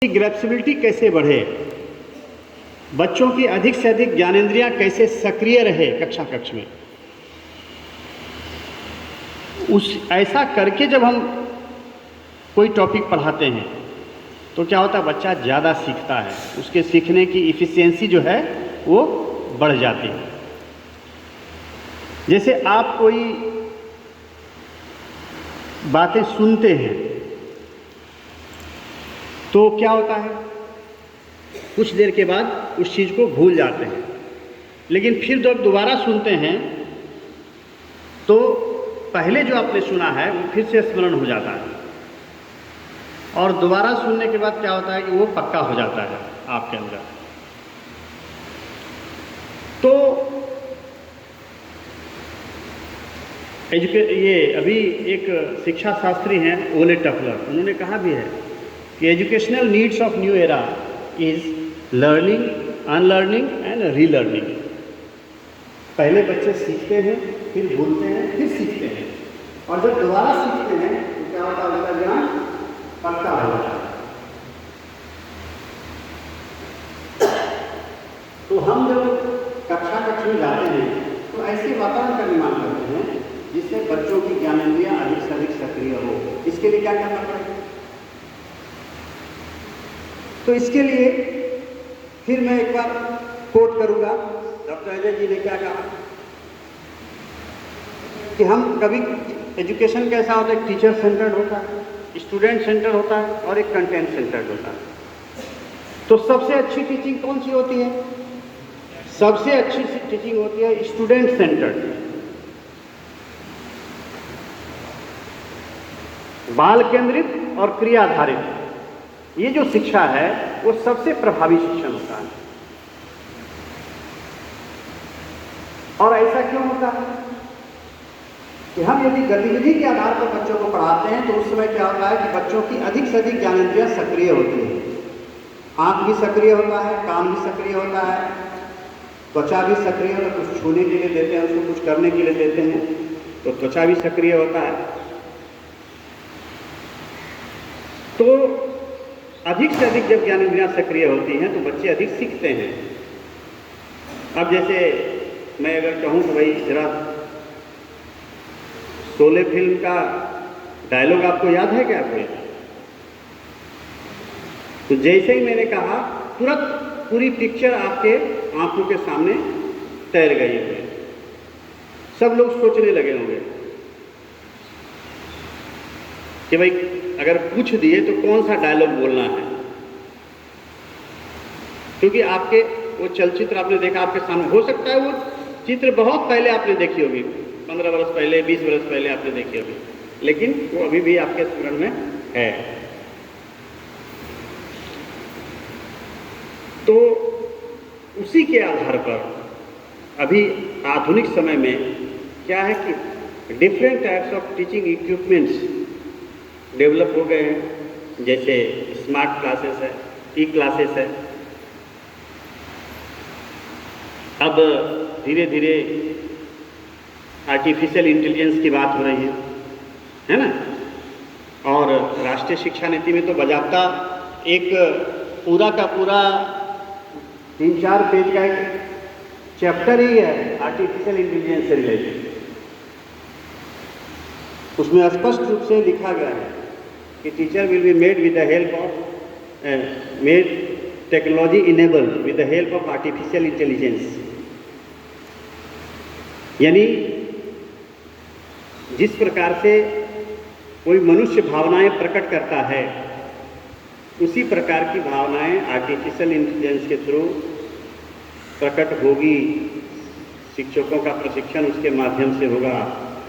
ग्रैप्सिबिलिटी कैसे बढ़े, बच्चों की अधिक से अधिक ज्ञानेंद्रियां कैसे सक्रिय रहे कक्षा कक्ष में। ऐसा करके जब हम कोई टॉपिक पढ़ाते हैं तो क्या होता है, बच्चा ज़्यादा सीखता है, उसके सीखने की इफ़िशियंसी जो है वो बढ़ जाती है। जैसे आप कोई बातें सुनते हैं तो क्या होता है, कुछ देर के बाद उस चीज़ को भूल जाते हैं, लेकिन फिर जब दोबारा सुनते हैं तो पहले जो आपने सुना है वो फिर से स्मरण हो जाता है, और दोबारा सुनने के बाद क्या होता है कि वो पक्का हो जाता है आपके अंदर। तो ये अभी एक शिक्षा शास्त्री हैं ओले टफलर, उन्होंने कहा भी है कि educational needs of new era is learning, unlearning and relearning. पहले बच्चे सीखते हैं, फिर भूलते हैं, फिर सीखते हैं, और जब दोबारा सीखते हैं तो क्या होता है, उनका ज्ञान पक्का हो जाता है। तो हम जब कक्षा कक्ष में जाते हैं तो ऐसे वातावरण का निर्माण करते हैं जिससे बच्चों की ज्ञानेंद्रियां अधिक से अधिक सक्रिय हो। इसके लिए क्या करना पड़ेगा? तो इसके लिए फिर मैं एक बार कोट करूंगा, डॉक्टर अजय जी ने क्या कहा कि हम कभी एजुकेशन कैसा होता है, टीचर सेंटर्ड होता है, स्टूडेंट सेंटर होता है और एक कंटेंट सेंटर्ड होता है। तो सबसे अच्छी टीचिंग कौन सी होती है? सबसे अच्छी टीचिंग होती है स्टूडेंट सेंटर्ड, बाल केंद्रित और क्रिया आधारित। ये जो शिक्षा है वो सबसे प्रभावी शिक्षण होता है। और ऐसा क्यों होता है कि हम यदि गतिविधि के आधार पर बच्चों को पढ़ाते हैं तो उस समय क्या होता है कि बच्चों की अधिक से अधिक ज्ञानेंद्रियां सक्रिय होती है। आंख भी सक्रिय होता है, कान भी सक्रिय होता है, त्वचा भी सक्रिय होता है, कुछ छूने के लिए देते हैं, उसको कुछ करने के लिए देते हैं तो त्वचा भी सक्रिय होता है। तो अधिक से अधिक जब ज्ञानेंद्रियां सक्रिय होती हैं तो बच्चे अधिक सीखते हैं। अब जैसे मैं अगर कहूँ तो भाई जरा शोले फिल्म का डायलॉग आपको याद है क्या कोई? तो जैसे ही मैंने कहा तुरंत पूरी पिक्चर आपके आंखों के सामने तैर गई है। सब लोग सोचने लगे होंगे कि भाई अगर पूछ दिए तो कौन सा डायलॉग बोलना है, क्योंकि आपके वो चलचित्र आपने देखा आपके सामने, हो सकता है वो चित्र बहुत पहले आपने देखी होगी, 15 वर्ष पहले, 20 वर्ष पहले आपने देखी होगी, लेकिन वो अभी भी आपके स्मरण में है। तो उसी के आधार पर अभी आधुनिक समय में क्या है कि different types of teaching equipments develop हो गए हैं। जैसे स्मार्ट क्लासेस है, ई क्लासेस है। अब धीरे धीरे आर्टिफिशियल इंटेलिजेंस की बात हो रही है ना। और राष्ट्रीय शिक्षा नीति में तो बाकायदा एक पूरा का पूरा 3-4 पेज का एक चैप्टर ही है आर्टिफिशियल इंटेलिजेंस से रिलेटेड। उसमें स्पष्ट रूप से लिखा गया है कि teacher will be made with the help of made technology enabled with the help of artificial intelligence. यानी जिस प्रकार से कोई मनुष्य भावनाएं प्रकट करता है उसी प्रकार की भावनाएं आर्टिफिशियल इंटेलिजेंस के थ्रू प्रकट होगी। शिक्षकों का प्रशिक्षण उसके माध्यम से होगा।